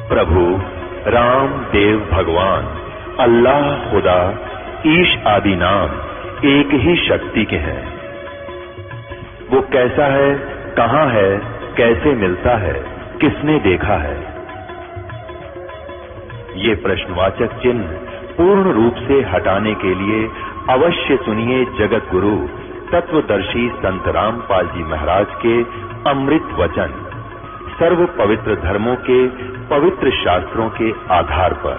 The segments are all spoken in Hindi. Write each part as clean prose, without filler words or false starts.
प्रभु राम देव भगवान अल्लाह खुदा ईश आदि नाम एक ही शक्ति के हैं। वो कैसा है, कहां है, कैसे मिलता है, किसने देखा है? ये प्रश्नवाचक चिन्ह पूर्ण रूप से हटाने के लिए अवश्य सुनिए जगत गुरु तत्वदर्शी संत रामपाल जी महाराज के अमृत वचन सर्व पवित्र धर्मों के पवित्र शास्त्रों के आधार पर।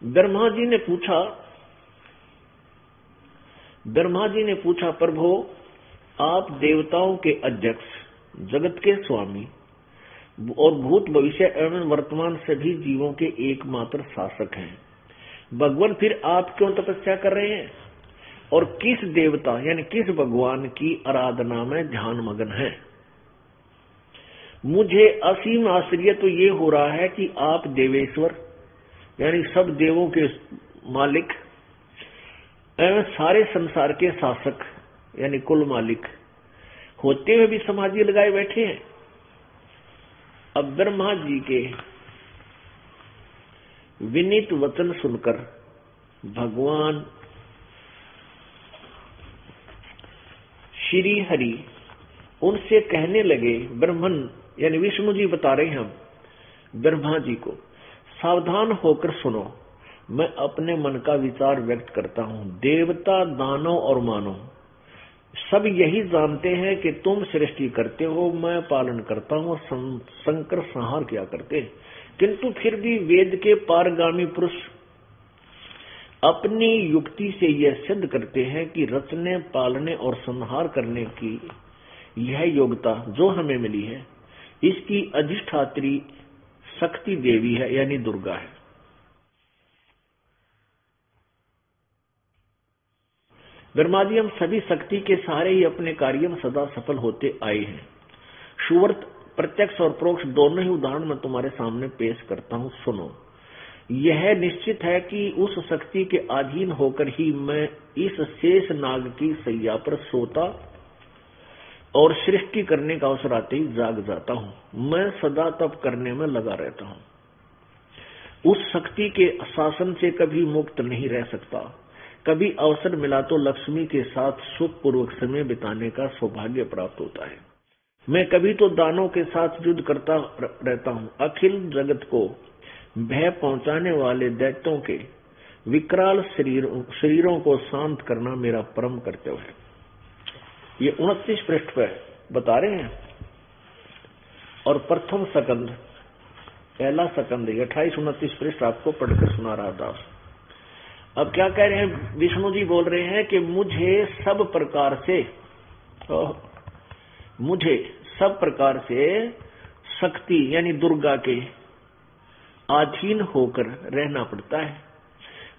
ब्रह्मा जी ने पूछा प्रभु, आप देवताओं के अध्यक्ष, जगत के स्वामी और भूत भविष्य एवं वर्तमान सभी जीवों के एकमात्र शासक हैं। भगवान फिर आप क्यों तपस्या कर रहे हैं और किस देवता यानी किस भगवान की आराधना में ध्यान मग्न है? मुझे असीम आश्चर्य तो ये हो रहा है कि आप देवेश्वर यानी सब देवों के मालिक एवं सारे संसार के शासक यानी कुल मालिक होते हुए भी समाधि लगाए बैठे हैं। अब ब्रह्मा जी के विनीत वचन सुनकर भगवान श्री हरि उनसे कहने लगे, ब्रह्मन यानी विष्णु जी बता रहे हैं हम ब्रह्मा जी को, सावधान होकर सुनो, मैं अपने मन का विचार व्यक्त करता हूं। देवता, दानव और मानव सब यही जानते हैं कि तुम सृष्टि करते हो, मैं पालन करता हूं, संकर संहार किया करते हैं। किंतु फिर भी वेद के पारगामी पुरुष अपनी युक्ति से यह सिद्ध करते हैं कि रचने, पालने और संहार करने की यह योग्यता जो हमें मिली है, इसकी अधिष्ठात्री शक्ति देवी है यानी दुर्गा है। ब्रह्मा जी, हम सभी शक्ति के सहारे ही अपने कार्य में सदा सफल होते आए हैं। सुवर्त प्रत्यक्ष और परोक्ष दोनों ही उदाहरण मैं तुम्हारे सामने पेश करता हूं, सुनो। यह निश्चित है कि उस शक्ति के अधीन होकर ही मैं इस शेष नाग की सैया पर सोता और सृष्टि करने का अवसर आते ही जाग जाता हूं। मैं सदा तप करने में लगा रहता हूं। उस शक्ति के शासन से कभी मुक्त नहीं रह सकता। कभी अवसर मिला तो लक्ष्मी के साथ सुखपूर्वक समय बिताने का सौभाग्य प्राप्त होता है। मैं कभी तो दानों के साथ युद्ध करता रहता हूं। अखिल जगत को भय पहुंचाने वाले दैत्यों के विकराल शरीरों को शांत करना मेरा परम कर्तव्य है। ये 29 पृष्ठ पर बता रहे हैं। और प्रथम सकंद, पहला सकंद 28-29 पृष्ठ आपको पढ़कर सुना रहा दास। अब क्या कह रहे हैं? विष्णु जी बोल रहे हैं कि मुझे सब प्रकार से शक्ति यानी दुर्गा के अधीन होकर रहना पड़ता है।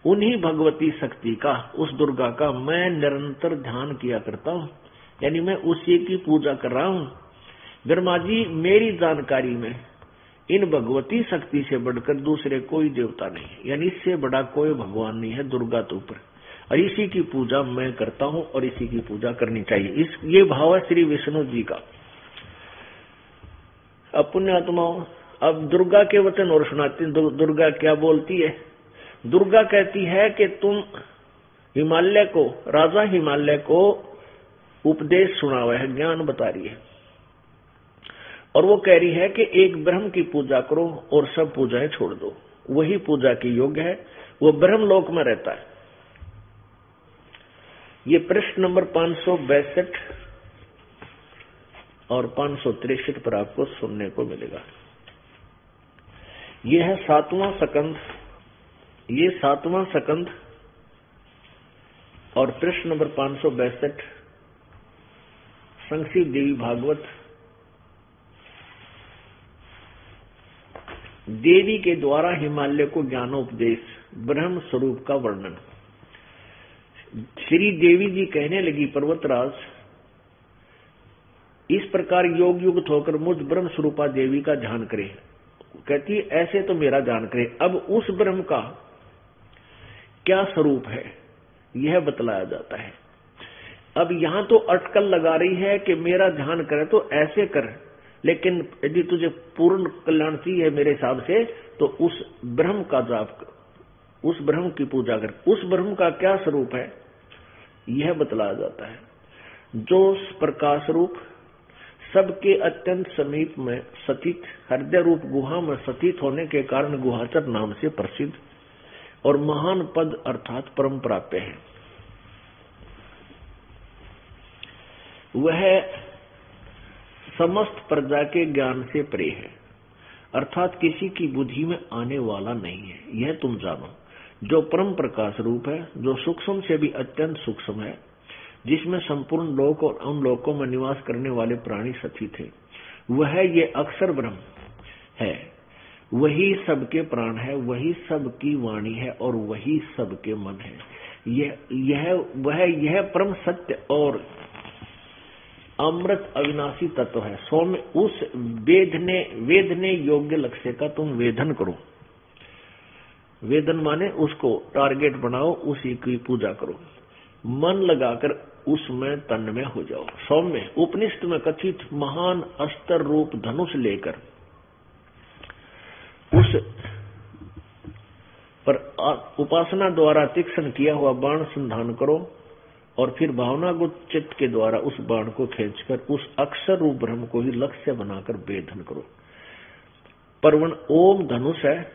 उन्हीं भगवती शक्ति का, उस दुर्गा का मैं निरंतर ध्यान किया करता हूं, यानी मैं उसी की पूजा कर रहा हूं। ब्रह्मा जी, मेरी जानकारी में इन भगवती शक्ति से बढ़कर दूसरे कोई देवता नहीं, यानी इससे बड़ा कोई भगवान नहीं है दुर्गा तो ऊपर, और इसी की पूजा मैं करता हूं और इसी की पूजा करनी चाहिए। ये भाव है श्री विष्णु जी का। अब पुण्यात्माओं, अब दुर्गा के वचन और सुनाती। दुर्गा क्या बोलती है? दुर्गा कहती है कि तुम हिमालय को, राजा हिमालय को उपदेश सुना हुआ है, ज्ञान बता रही है, और वो कह रही है कि एक ब्रह्म की पूजा करो और सब पूजाएं छोड़ दो। वही पूजा की योग्य है, वो ब्रह्म लोक में रहता है। ये प्रश्न नंबर 562 और 563 पर आपको सुनने को मिलेगा। ये है 7वां सकंद, ये 7वां सकंद और प्रश्न नंबर 562 संक्षिप्त देवी भागवत। देवी के द्वारा हिमालय को ज्ञानोपदेश, ब्रह्म स्वरूप का वर्णन। श्री देवी जी कहने लगी, पर्वतराज, इस प्रकार योग युक्त होकर मुझ ब्रह्म स्वरूपा देवी का ध्यान करे। कहती है ऐसे तो मेरा ध्यान करे, अब उस ब्रह्म का क्या स्वरूप है यह बतलाया जाता है। अब यहां तो अटकल लगा रही है कि मेरा ध्यान करे तो ऐसे कर, लेकिन यदि तुझे पूर्ण कल्याण चाहिए मेरे हिसाब से तो उस ब्रह्म का जाप कर, उस ब्रह्म की पूजा कर। उस ब्रह्म का क्या स्वरूप है यह बतलाया जाता है, जो प्रकाश रूप सबके अत्यंत समीप में स्थित हृदय रूप गुहा में स्थित होने के कारण गुहाचर नाम से प्रसिद्ध और महान पद अर्थात परम प्राप्य है। वह समस्त प्रजा के ज्ञान से परे है, अर्थात किसी की बुद्धि में आने वाला नहीं है, यह तुम जानो। जो परम प्रकाश रूप है, जो सूक्ष्म से भी अत्यंत सूक्ष्म है, जिसमें संपूर्ण लोक और उन लोकों में निवास करने वाले प्राणी स्थित है, वह ये अक्षर ब्रह्म है। वही सबके प्राण है, वही सबकी वाणी है और वही सबके मन है। यह परम सत्य और अमृत अविनाशी तत्व है। सौम्य उस वेदने योग्य लक्ष्य का तुम वेदन करो। वेदन माने उसको टारगेट बनाओ, उसी की पूजा करो, मन लगाकर उसमें तन्मय हो जाओ। सौम्य उपनिषद में कथित महान अस्त्र रूप धनुष लेकर उस पर उपासना द्वारा तीक्ष्ण किया हुआ बाण संधान करो और फिर भावनागत चित्त के द्वारा उस बाण को खींचकर उस अक्षर रूप ब्रह्म को ही लक्ष्य बनाकर वेधन करो। परवण ओम धनुष है,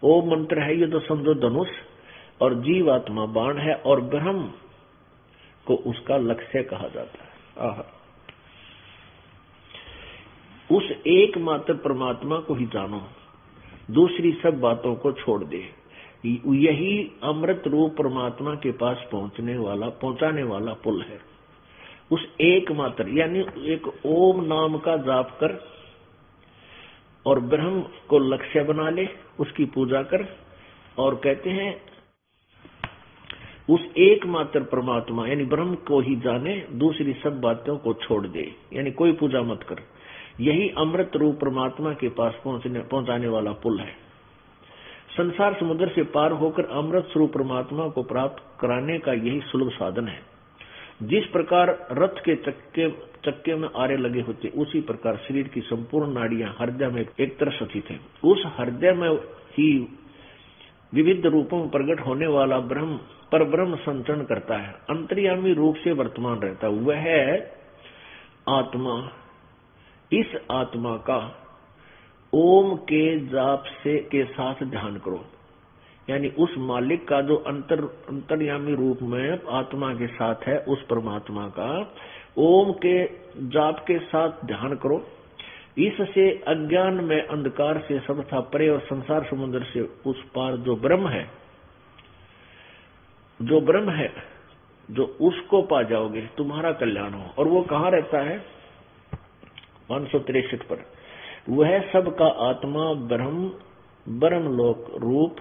ओम मंत्र है, ये तो समझो धनुष, और जीवात्मा बाण है और ब्रह्म को उसका लक्ष्य कहा जाता है। उस एकमात्र परमात्मा को ही जानो, दूसरी सब बातों को छोड़ दे। यही अमृत रूप परमात्मा के पास पहुंचाने वाला पुल है। उस एकमात्र यानी एक ओम नाम का जाप कर और ब्रह्म को लक्ष्य बना ले, उसकी पूजा कर और कहते हैं उस एकमात्र परमात्मा यानी ब्रह्म को ही जाने, दूसरी सब बातों को छोड़ दे, यानी कोई पूजा मत कर। यही अमृत रूप परमात्मा के पास पहुंचाने वाला पुल है। संसार समुद्र से पार होकर अमृत स्वरूप परमात्मा को प्राप्त कराने का यही सुलभ साधन है। जिस प्रकार रथ के चक्के में आरे लगे होते, उसी प्रकार शरीर की संपूर्ण नाड़ियां हृदय में एक तरह स्थित है। उस हृदय में ही विविध रूपों में प्रकट होने वाला ब्रह्म पर ब्रह्म संचरण करता है, अंतर्यामी रूप से वर्तमान रहता है। वह आत्मा, इस आत्मा का ओम के जाप के साथ ध्यान करो, यानी उस मालिक का जो अंतर्यामी रूप में आत्मा के साथ है, उस परमात्मा का ओम के जाप के साथ ध्यान करो। इससे अज्ञान में अंधकार से सर्वथा परे और संसार समुद्र से उस पार जो ब्रह्म है, जो उसको पा जाओगे, तुम्हारा कल्याण हो। और वो कहाँ रहता है? 563 पर, वह सबका आत्मा ब्रह्म लोक रूप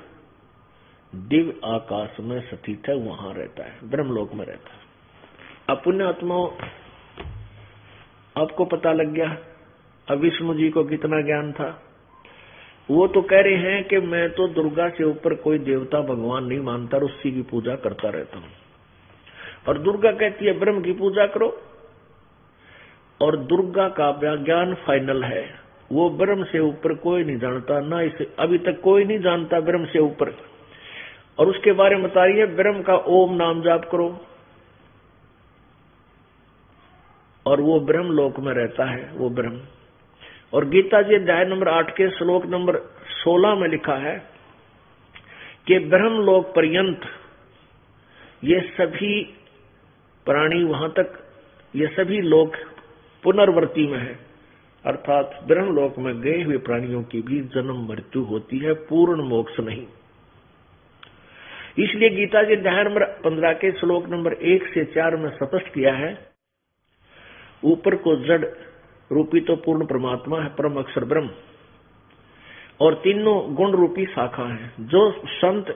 दिव्य आकाश में स्थित है, वहां रहता है, ब्रह्मलोक में रहता है। अब पुण्य आत्माओं, आपको पता लग गया अब विष्णु जी को कितना ज्ञान था। वो तो कह रहे हैं कि मैं तो दुर्गा से ऊपर कोई देवता भगवान नहीं मानता और उसी की पूजा करता रहता हूं। और दुर्गा कहती है ब्रह्म की पूजा करो, और दुर्गा का ज्ञान फाइनल है, वो ब्रह्म से ऊपर कोई नहीं जानता, ना इसे अभी तक कोई नहीं जानता ब्रह्म से ऊपर। और उसके बारे में बता रही है ब्रह्म का ओम नाम जाप करो, और वो ब्रह्म लोक में रहता है, वो ब्रह्म। और गीता जी अध्याय नंबर 8 के श्लोक नंबर 16 में लिखा है कि ब्रह्म लोक पर्यंत ये सभी प्राणी वहां तक ये सभी लोग पुनर्वर्ती में है, अर्थात ब्रह्म लोक में गए हुए प्राणियों की भी जन्म मृत्यु होती है, पूर्ण मोक्ष नहीं। इसलिए गीता जी अध्याय नंबर 15 के श्लोक नंबर 1 से 4 में स्पष्ट किया है, ऊपर को जड़ रूपी तो पूर्ण परमात्मा है, परम अक्षर ब्रह्म, और तीनों गुण रूपी शाखा है। जो संत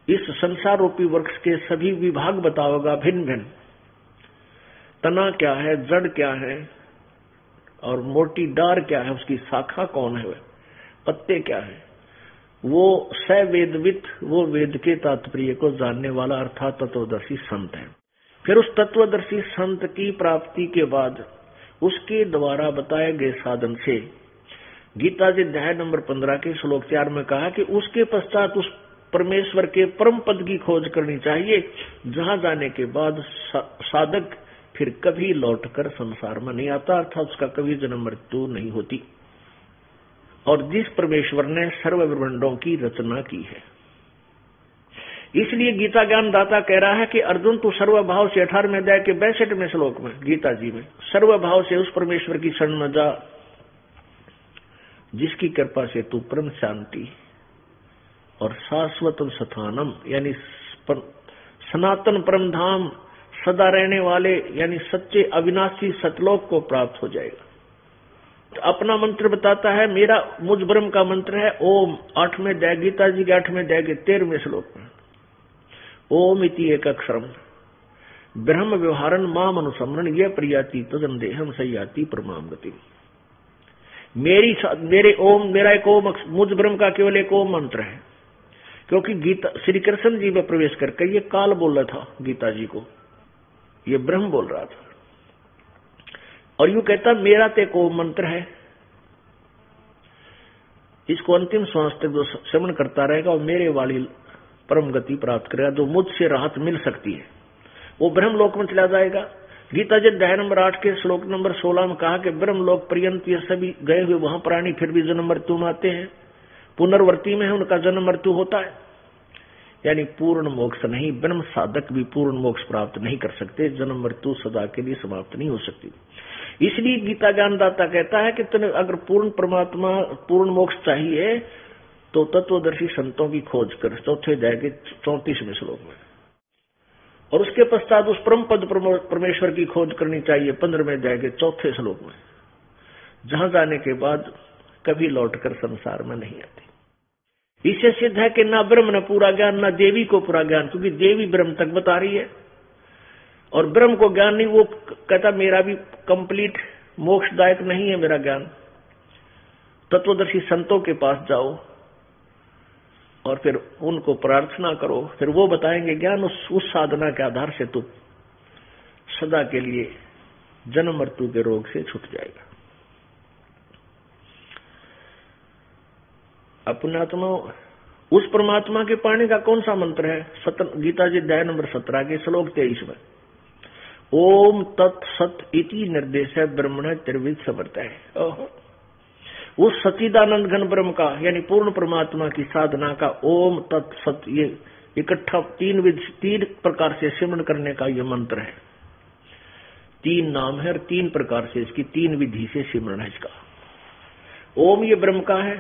इस संसार रूपी वृक्ष के सभी विभाग बताओगा, भिन्न भिन्न, तना क्या है, जड़ क्या है, और मोटी डार क्या है, उसकी शाखा कौन है, पत्ते क्या है, वो सवेदवित, वो वेद के तात्पर्य को जानने वाला अर्थात तत्वदर्शी संत है। फिर उस तत्वदर्शी संत की प्राप्ति के बाद उसके द्वारा बताए गए साधन से गीता जी अध्याय नंबर 15 के श्लोक 4 में कहा कि उसके पश्चात उस परमेश्वर के परम पद की खोज करनी चाहिए, जहां जाने के बाद साधक फिर कभी लौटकर संसार में नहीं आता, अर्थात उसका कभी जन्म मृत्यु नहीं होती। और जिस परमेश्वर ने सर्व ब्रह्मांडों की रचना की है, इसलिए गीता ज्ञान दाता कह रहा है कि अर्जुन तू सर्वभाव से 18वें अध्याय के 62वें श्लोक में गीता जी में सर्वभाव से उस परमेश्वर की शरण में जा, जिसकी कृपा से तू परम शांति और शाश्वत स्थानम यानी सनातन परम धाम, सदा रहने वाले यानी सच्चे अविनाशी सतलोक को प्राप्त हो जाएगा। तो अपना मंत्र बताता है, मेरा मुझ ब्रह्म का मंत्र है ओम। 8वें अध्याय गीता जी के 8वें अध्याय के 13वें श्लोक में ओम इति एक अक्षरम ब्रह्म व्यवहारन माम अनुसमरण ये प्रियाति तदन देहम सयाति परमाम गति। मेरे ओम, मेरा एक ओम, मुझ ब्रह्म का केवल एक ओम मंत्र है, क्योंकि गीता श्री कृष्ण जी में प्रवेश करके ये काल बोल रहा था गीता जी को, ये ब्रह्म बोल रहा था, और यूं कहता मेरा तो एक ओम मंत्र है। इसको अंतिम श्वास तक जो श्रवण करता रहेगा और मेरे वाली परम गति प्राप्त करेगा, जो मुझसे राहत मिल सकती है, वो ब्रह्म लोक में चला जाएगा। गीता जी अध्याय नंबर 8 के श्लोक नंबर 16 में कहा कि ब्रह्म लोक पर्यंत ये सभी गए हुए वहां प्राणी फिर भी जन्म मृत्यु में आते हैं, पुनर्वर्ती में है, उनका जन्म मृत्यु होता है, यानी पूर्ण मोक्ष नहीं। ब्रह्म साधक भी पूर्ण मोक्ष प्राप्त नहीं कर सकते, जन्म मृत्यु सदा के लिए समाप्त नहीं हो सकती। इसलिए गीता ज्ञानदाता कहता है कि तुम्हें अगर पूर्ण परमात्मा पूर्ण मोक्ष चाहिए तो तत्वदर्शी संतों की खोज कर, 4 अध्याय के 34वें श्लोक में, और उसके पश्चात उस परम पद परमेश्वर की खोज करनी चाहिए 15वें अध्याय के 4 श्लोक में, जहां जाने के बाद कभी लौटकर संसार में नहीं आती। इससे सिद्ध है कि ना ब्रह्म न पूरा ज्ञान, ना देवी को पूरा ज्ञान, क्योंकि देवी ब्रह्म तक बता रही है और ब्रह्म को ज्ञान नहीं। वो कहता मेरा भी कंप्लीट मोक्षदायक नहीं है मेरा ज्ञान। तत्वदर्शी संतों के पास जाओ और फिर उनको प्रार्थना करो, फिर वो बताएंगे ज्ञान। उस साधना के आधार से तू सदा के लिए जन्म मृत्यु के रोग से छूट जाएगा। अपनात्मा उस परमात्मा के पाने का कौन सा मंत्र है? गीता जी अध्याय नंबर 17 के श्लोक 23 में ओम तत्सत इति निर्देश है ब्रह्मण त्रिविध समर्थ है। उस सच्चिदानंद घन ब्रह्म का यानी पूर्ण परमात्मा की साधना का ओम तत्सत ये इकट्ठा 3 प्रकार से सिमरण करने का ये मंत्र है। 3 नाम है और 3 प्रकार से इसकी 3 विधि से सिमरण है इसका। ओम ये ब्रह्म का है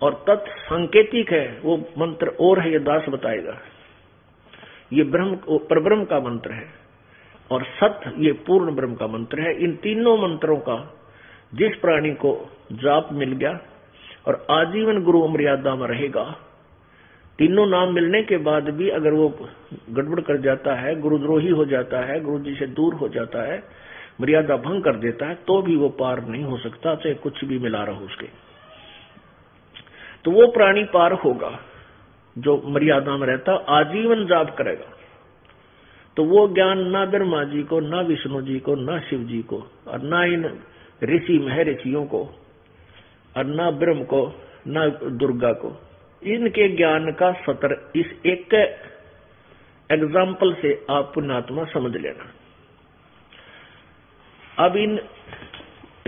और तत् सांकेतिक है, वो मंत्र और है, ये दास बताएगा। ये ब्रह्म परब्रह्म का मंत्र है और सत ये पूर्ण ब्रह्म का मंत्र है। इन तीनों मंत्रों का जिस प्राणी को जाप मिल गया और आजीवन गुरु मर्यादा में रहेगा, तीनों नाम मिलने के बाद भी अगर वो गड़बड़ कर जाता है, गुरुद्रोही हो जाता है, गुरु जी से दूर हो जाता है, मर्यादा भंग कर देता है, तो भी वो पार नहीं हो सकता, चाहे कुछ भी मिला रहो उसके। तो वो प्राणी पार होगा जो मर्यादा में रहता, आजीवन जाप करेगा। तो वो ज्ञान ना ब्रह्मा जी को, ना विष्णु जी को, ना शिव जी को, और ना इन ऋषि महर्षियों को, और ना ब्रह्म को, ना दुर्गा को, इनके ज्ञान का सतर इस एक एग्जाम्पल से आप पुण्यात्मा समझ लेना। अब इन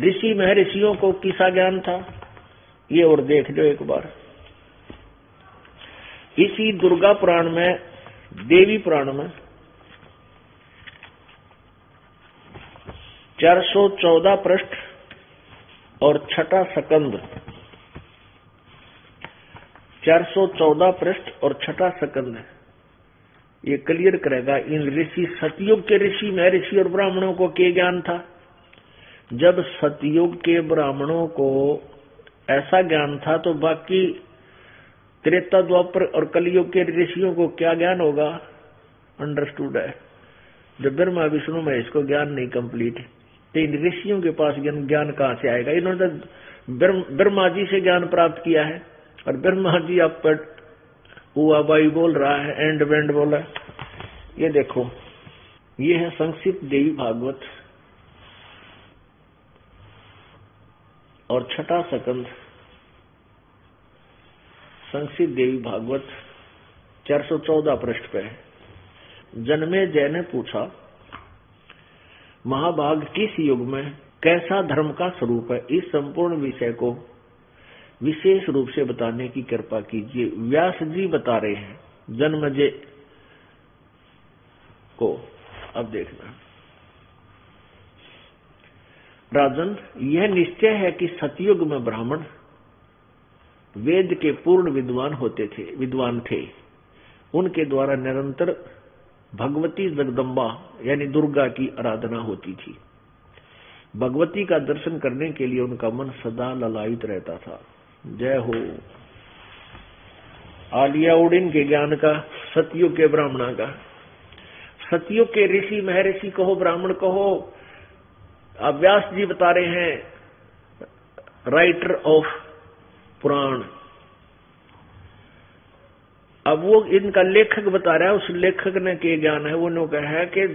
ऋषि महर्षियों को किसा ज्ञान था ये और देख लो एक बार। इसी दुर्गा पुराण में, देवी पुराण में 414 पृष्ठ और छठा सकंद। 414 पृष्ठ और छठा सकंद ये क्लियर करेगा इन ऋषि, सतयुग के ऋषि महर्षि और ब्राह्मणों को क्या ज्ञान था। जब सतयुग के ब्राह्मणों को ऐसा ज्ञान था तो बाकी त्रेता द्वापर और कलयुग के ऋषियों को क्या ज्ञान होगा। अंडरस्टूड है। जब ब्रह्मा विष्णु महेश को ज्ञान नहीं कंप्लीट तो इन ऋषियों के पास ज्ञान कहां से आएगा। इन्होंने तो ब्रह्मा जी से ज्ञान प्राप्त किया है और ब्रह्मा जी आप पर हुआ बाई बोल रहा है, एंड वेंड बोला। ये देखो, ये है संक्षिप्त देवी भागवत और छठा सकंद। संक्षिप्त देवी भागवत 414 पृष्ठ पे है। जन्मेजय ने पूछा, महाभाग किस युग में कैसा धर्म का स्वरूप है, इस संपूर्ण विषय को विशेष रूप से बताने की कृपा कीजिए। व्यास जी बता रहे हैं जन्मेजय को। अब देखना राजन, यह निश्चय है कि सतयुग में ब्राह्मण वेद के पूर्ण विद्वान थे। उनके द्वारा निरंतर भगवती जगदम्बा यानी दुर्गा की आराधना होती थी। भगवती का दर्शन करने के लिए उनका मन सदा ललायित रहता था। जय हो। आलिया उड़ीन के ज्ञान का, सतयुग के ब्राह्मणा का। सतयुग के ऋषि महर्षि कहो, ब्राह्मण कहो, अब व्यास जी बता रहे हैं, राइटर ऑफ पुराण। अब वो इनका लेखक बता रहा है, उस लेखक ने क्या ज्ञान है। वो कहा है कि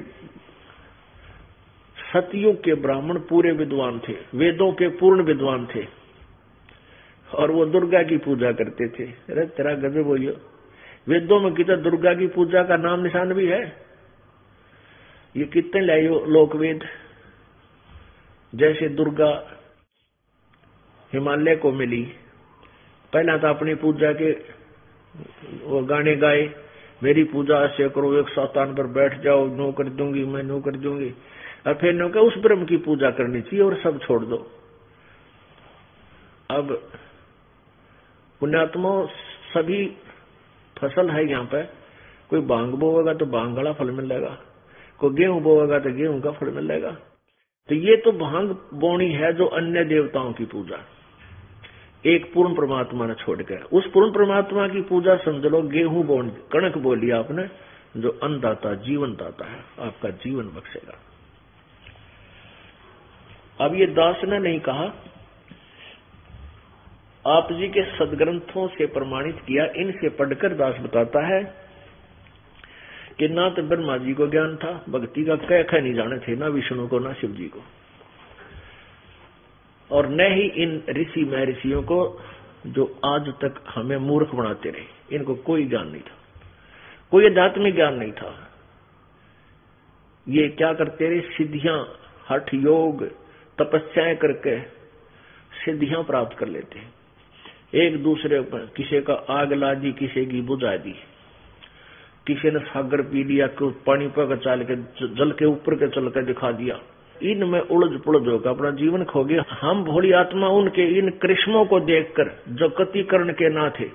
सतयुग के ब्राह्मण पूरे विद्वान थे, वेदों के पूर्ण विद्वान थे और वो दुर्गा की पूजा करते थे। अरे तेरा गजब हो, वेदों में कितना दुर्गा की पूजा का नाम निशान भी है। ये कितने लाए लोकवेद। जैसे दुर्गा हिमालय को मिली, पहला तो अपनी पूजा के वो गाने गाए, मेरी पूजा ऐसे करो, एक सातान पर बैठ जाओ, नो कर दूंगी मैं, नो कर दूंगी। और फिर नो उस ब्रह्म की पूजा करनी चाहिए और सब छोड़ दो। अब पुण्यात्मा सभी फसल है यहाँ पे। कोई भांग बोएगा तो भांग वाला फल मिलेगा, कोई गेहूं बोएगा तो गेहूं का फल मिलेगा। तो ये तो भांग बोनी है जो अन्य देवताओं की पूजा, एक पूर्ण परमात्मा ने छोड़ के। उस पूर्ण परमात्मा की पूजा समझ लो गेहूं बोन, कणक बोली आपने, जो अन्नदाता जीवन दाता है, आपका जीवन बख्शेगा। अब ये दास ने नहीं कहा, आप जी के सदग्रंथों से प्रमाणित किया। इनसे पढ़कर दास बताता है कि ना तो ब्रह्मा जी को ज्ञान था, भक्ति का कह नहीं जाने थे, ना विष्णु को ना शिव जी को, और न ही इन ऋषि महर्षियों को जो आज तक हमें मूर्ख बनाते रहे। इनको कोई ज्ञान नहीं था, कोई आध्यात्मिक ज्ञान नहीं था। ये क्या करते रहे, सिद्धियां, हठ योग, तपस्याएं करके सिद्धियां प्राप्त कर लेते हैं। एक दूसरे पर किसी का आग ला दी, किसी की बुझा दी, किसी ने सागर पी लिया, पानी पर चल के जल के ऊपर के चल के दिखा दिया। इनमें उलझ पुलझ होकर अपना जीवन खो गया। हम भोली आत्मा उनके इन कृष्णों को देखकर, जो कतिकरण के ना थे,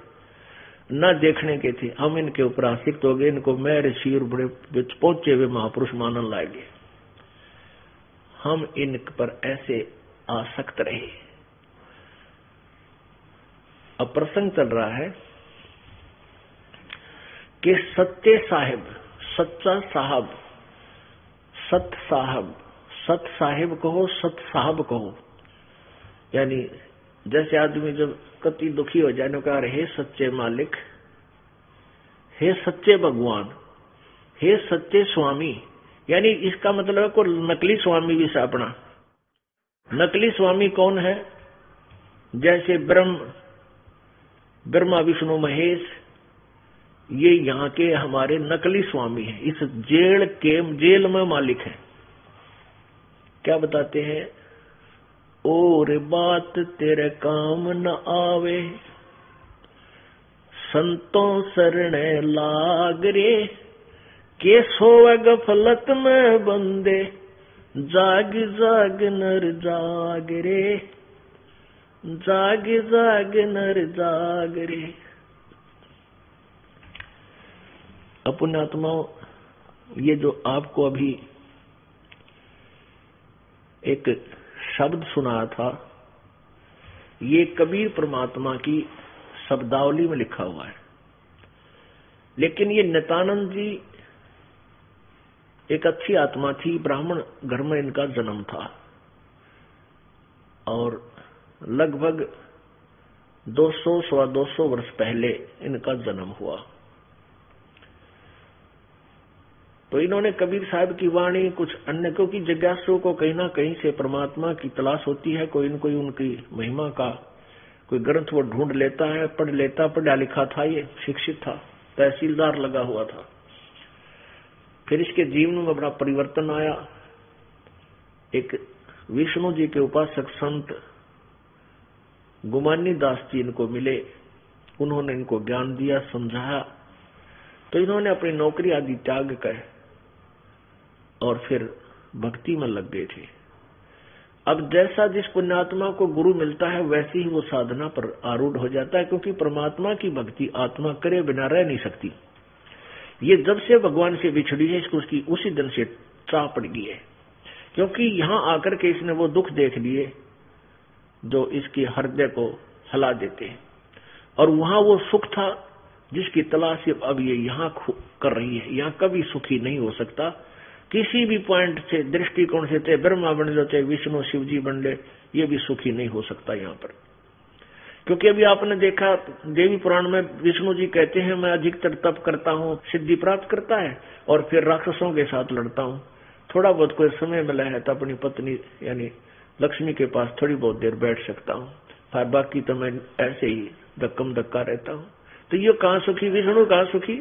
न देखने के थे, हम इनके ऊपर आसक्त हो गए। इनको मैं ऋषि और बड़े पहुंचे हुए महापुरुष मानने लगे। हम इन पर ऐसे आसक्त रहे। अब प्रसंग चल रहा है कि सत्य साहिब, सच्चा साहब, सत साहब, सत साहिब कहो, सत साहब कहो, यानी जैसे आदमी जब कति दुखी हो जाए, कहा हे सच्चे मालिक, हे सच्चे भगवान, हे सच्चे स्वामी। यानी इसका मतलब है कोई नकली स्वामी भी से अपना। नकली स्वामी कौन है? जैसे ब्रह्मा विष्णु महेश, ये यहाँ के हमारे नकली स्वामी हैं। इस जेल में मालिक है। क्या बताते हैं? और बात तेरे काम न आवे, संतों शरणे लाग रे, के सोवे गफलत में बंदे, जाग जाग नर जाग रे, जाग जाग नर जाग रे। पुण्यात्माओं, ये जो आपको अभी एक शब्द सुना था, ये कबीर परमात्मा की शब्दावली में लिखा हुआ है। लेकिन ये नित्यानंद जी एक अच्छी आत्मा थी, ब्राह्मण घर में इनका जन्म था और लगभग 200-225 वर्ष पहले इनका जन्म हुआ। तो इन्होंने कबीर साहब की वाणी कुछ अन्य, क्योंकि जिज्ञासु को कहीं ना कहीं से परमात्मा की तलाश होती है, कोई न कोई उनकी महिमा का कोई ग्रंथ वो ढूंढ लेता है, पढ़ लेता। पढ़ा लिखा था, ये शिक्षित था, तहसीलदार लगा हुआ था। फिर इसके जीवन में बड़ा परिवर्तन आया। एक विष्णु जी के उपासक संत गुमानी दास जी इनको मिले, उन्होंने इनको ज्ञान दिया, समझाया। तो इन्होंने अपनी नौकरी आदि त्याग कर और फिर भक्ति में लग गए थे। अब जैसा जिस पुण्यात्मा को गुरु मिलता है वैसे ही वो साधना पर आरूढ़ हो जाता है, क्योंकि परमात्मा की भक्ति आत्मा करे बिना रह नहीं सकती। ये जब से भगवान से बिछड़ी है, इसको उसकी उसी दिन से चाह पड़ गई है, क्योंकि यहां आकर के इसने वो दुख देख लिए जो इसके हृदय को हिला देते हैं, और वहां वो सुख था जिसकी तलाश अब ये यहाँ कर रही है। यहाँ कभी सुखी नहीं हो सकता किसी भी पॉइंट से, दृष्टिकोण से, चाहे ब्रह्मा बन जाओ, चाहे विष्णु शिव जी बन ले, ये भी सुखी नहीं हो सकता यहाँ पर। क्योंकि अभी आपने देखा देवी पुराण में विष्णु जी कहते हैं, मैं अधिकतर तप करता हूँ, सिद्धि प्राप्त करता है, और फिर राक्षसों के साथ लड़ता हूँ। थोड़ा बहुत कोई समय मिला है तो अपनी पत्नी यानी लक्ष्मी के पास थोड़ी बहुत देर बैठ सकता हूँ, फिर बाकी तो मैं ऐसे ही धक्कम धक्का रहता हूँ। तो ये कहाँ सुखी, विष्णु कहाँ सुखी,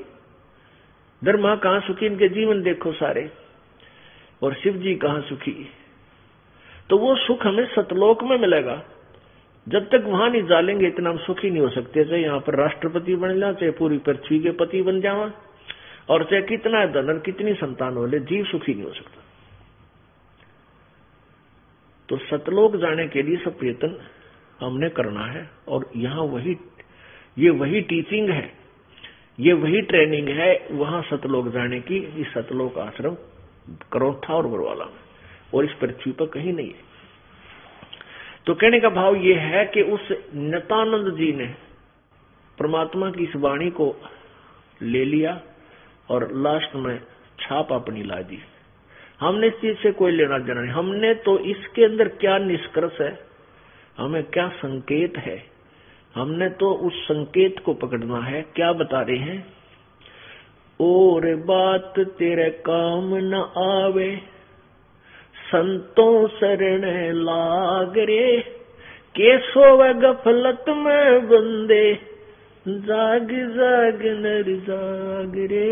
ब्रह्मा कहाँ सुखी, इनके जीवन देखो सारे, और शिव जी कहाँ सुखी। तो वो सुख हमें सतलोक में मिलेगा। जब तक वहां नहीं जालेंगे इतना हम सुखी नहीं हो सकते। चाहे यहाँ पर राष्ट्रपति बन जाओ, चाहे पूरी पृथ्वी के पति बन जाओ, और चाहे कितना धन और कितनी संतान हो ले, जीव सुखी नहीं हो सकता। तो सतलोक जाने के लिए सब प्रयत्न हमने करना है, और यहाँ ये वही टीचिंग है, ये वही ट्रेनिंग है वहां सतलोक जाने की। इस सतलोक आश्रम करोठा और बरवाला में, और इस पृथ्वी पर कहीं नहीं है। तो कहने का भाव ये है कि उस नित्यानंद जी ने परमात्मा की इस वाणी को ले लिया और लास्ट में छाप अपनी ला दी। हमने इस चीज से कोई लेना देना नहीं, हमने तो इसके अंदर क्या निष्कर्ष है, हमें क्या संकेत है, हमने तो उस संकेत को पकड़ना है। क्या बता रहे हैं, और बात तेरे काम न आवे, संतों शरण लाग रे, के सोवे गफलत में बंदे, जाग जाग नर जाग रे,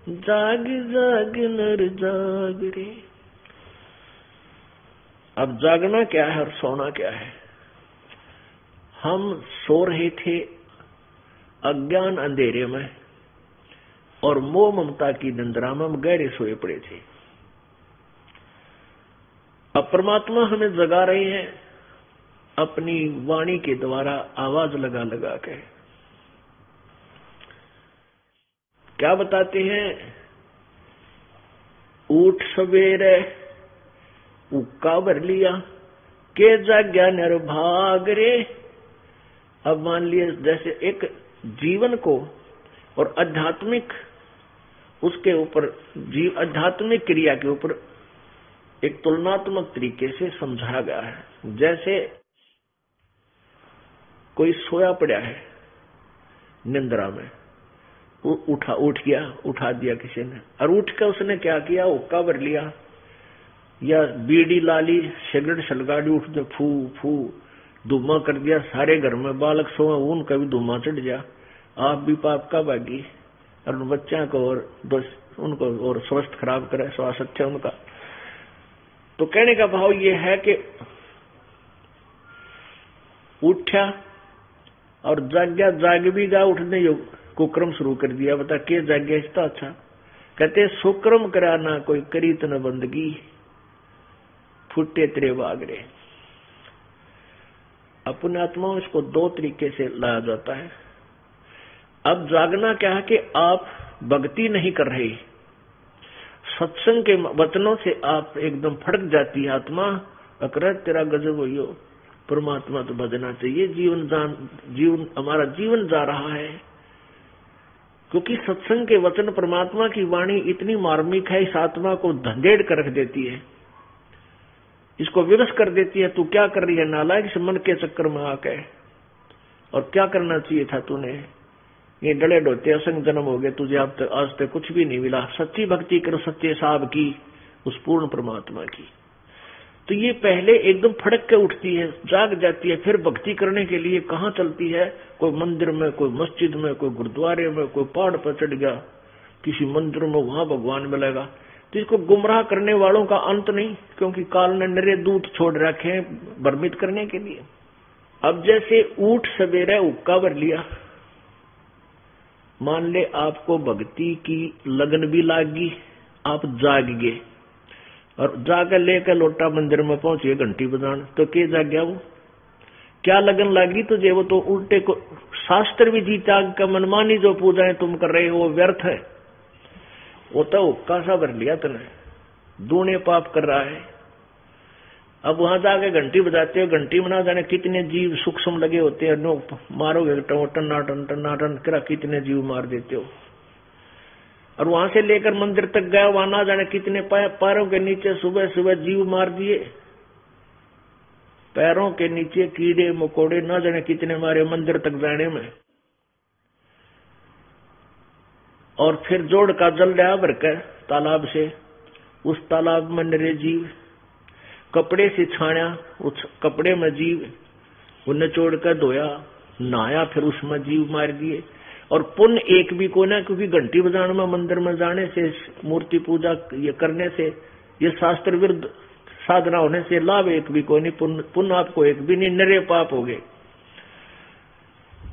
जाग जाग नर जाग रे। अब जागना क्या है और सोना क्या है। हम सो रहे थे अज्ञान अंधेरे में, और मोह ममता की निंद्रा में हम गहरे सोए पड़े थे। अब परमात्मा हमें जगा रहे हैं अपनी वाणी के द्वारा, आवाज लगा लगा के। क्या बताते हैं, उठ सवेरे उक्का भर लिया, के जाग्या निर्भाग रे। अब मान लिया जैसे एक जीवन को और आध्यात्मिक उसके ऊपर आध्यात्मिक क्रिया के ऊपर एक तुलनात्मक तरीके से समझाया गया है। जैसे कोई सोया पड़ा है निंद्रा में, उठ गया, उठा दिया किसी ने, और उठ कर उसने क्या किया, हुक्का भर लिया या बीड़ी ला ली, सिगरेट सलगाड़ी, उठ दे फू फू धुआं कर दिया, सारे घर में बालक सोए, उनका भी धुआं चढ़ गया, आप भी पाप का भागी, और बच्चा को और उनको और स्वास्थ्य खराब करे, स्वास्थ्य अच्छा उनका। तो कहने का भाव ये है कि उठा और जाग्या, जाग भी गा, उठने योग कुक्रम शुरू कर दिया। बता के जाग्या इसका अच्छा, कहते सुक्रम करा ना कोई करी तन बंदगी, फुटे तेरे बागरे। अपने आत्माओं इसको दो तरीके से लाया जाता है। अब जागना क्या है कि आप भक्ति नहीं कर रहे, सत्संग के वचनों से आप एकदम फड़क जाती है आत्मा, अकर तेरा गजब हो, परमात्मा तो भजना चाहिए, जीवन हमारा जीवन जा रहा है। क्योंकि सत्संग के वचन, परमात्मा की वाणी इतनी मार्मिक है, इस आत्मा को धंधेड़ कर रख देती है, इसको विवश कर देती है। तू क्या कर रही है नालायक, इस मन के चक्कर में आके, और क्या करना चाहिए था तूने, ये डले डोते असंग जन्म हो गए तुझे, अब तक आज तक कुछ भी नहीं मिला। सच्ची भक्ति करो सच्चे साहब की, उस पूर्ण परमात्मा की। तो ये पहले एकदम फड़क के उठती है, जाग जाती है, फिर भक्ति करने के लिए कहाँ चलती है, कोई मंदिर में, कोई मस्जिद में, कोई गुरुद्वारे में, कोई पहाड़ पर चढ़ गया किसी मंदिर में, वहां भगवान मिलेगा। तो इसको गुमराह करने वालों का अंत नहीं, क्योंकि काल ने नरे दूत छोड़ रखे हैं भ्रमित करने के लिए। अब जैसे ऊठ सवेरे हुक्का भर लिया, मान ले आपको भक्ति की लगन भी लागी, आप जाग गए और जाकर लेकर लोटा मंदिर में पहुंचे घंटी बजान, तो के जाग गया वो, क्या लगन लागी तुझे? वो तो उल्टे को शास्त्र विधि त्याग का मनमानी जो पूजाएं तुम कर रहे हो वो व्यर्थ है। वो तो हुक्का सा भर लिया तूने, दूने पाप कर रहा है। अब वहां जाके घंटी बजाते हो, घंटी में ना जाने कितने जीव सूक्ष्म लगे होते हैं, नो मारोगे टनाटन टनाटन करा कितने जीव मार देते हो। और वहां से लेकर मंदिर तक गया, वहां ना जाने कितने पैरों के नीचे सुबह सुबह जीव मार दिए, पैरों के नीचे कीड़े मकोड़े ना जाने कितने मारे मंदिर तक जाने में। और फिर जोड़ का जल लिया भरकर तालाब से, उस तालाब में नरे जीव, कपड़े से छाया, उस कपड़े में जीव, उन्हें छोड़ कर धोया, नहाया, फिर उसमें जीव मार दिए। और पुण्य एक भी को ना, क्योंकि घंटी बजाने में, मंदिर में जाने से, मूर्ति पूजा ये करने से, ये शास्त्र विरुद्ध साधना होने से लाभ एक भी को नहीं, पुण्य आपको एक भी नहीं, नरे पाप हो गए।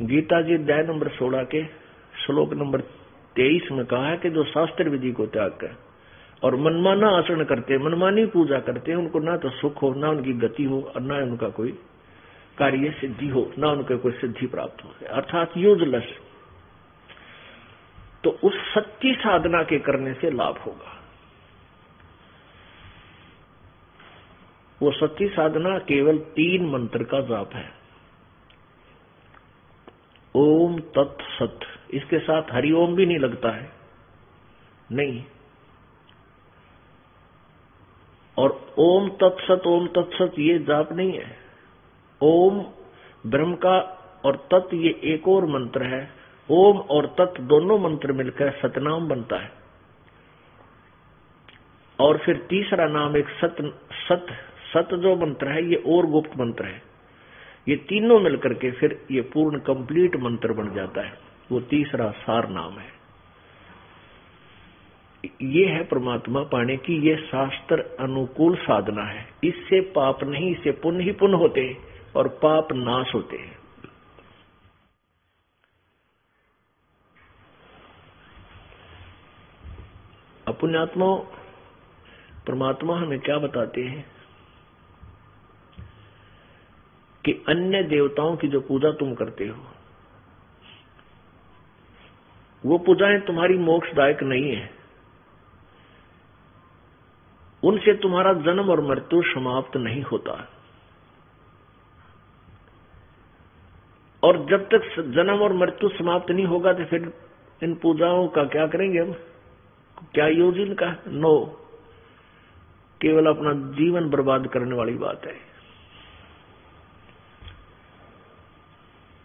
गीता जी अध्याय नंबर 16 के श्लोक नंबर 23 में कहा है कि जो शास्त्र विधि को त्याग कर और मनमाना आचरण करते, मनमानी पूजा करते हैं, उनको ना तो सुख हो, ना उनकी गति हो, और ना उनका कोई कार्य सिद्धि हो, ना उनका कोई सिद्धि प्राप्त हो, अर्थात यूजलेस। तो उस सच्ची साधना के करने से लाभ होगा। वो सच्ची साधना केवल 3 मंत्र का जाप है, ओम तत्सत। इसके साथ हरिओम भी नहीं लगता है, नहीं। और ओम तत्सत ये जाप नहीं है। ओम ब्रह्म का और तत् ये एक और मंत्र है। ओम और तत् दोनों मंत्र मिलकर सतनाम बनता है। और फिर तीसरा नाम एक सत जो मंत्र है, ये और गुप्त मंत्र है। ये तीनों मिलकर के फिर ये पूर्ण कंप्लीट मंत्र बन जाता है, वो तीसरा सार नाम है। ये है परमात्मा पाने की, ये शास्त्र अनुकूल साधना है। इससे पाप नहीं, इससे पुण्य ही पुण्य होते हैं और पाप नाश होते हैं। अपने आत्मा परमात्मा हमें क्या बताते हैं कि अन्य देवताओं की जो पूजा तुम करते हो, वो पूजाएं तुम्हारी मोक्षदायक नहीं है। उनसे तुम्हारा जन्म और मृत्यु समाप्त नहीं होता। और जब तक जन्म और मृत्यु समाप्त नहीं होगा तो फिर इन पूजाओं का क्या करेंगे हम? क्या यूज इनका? नो, केवल अपना जीवन बर्बाद करने वाली बात है।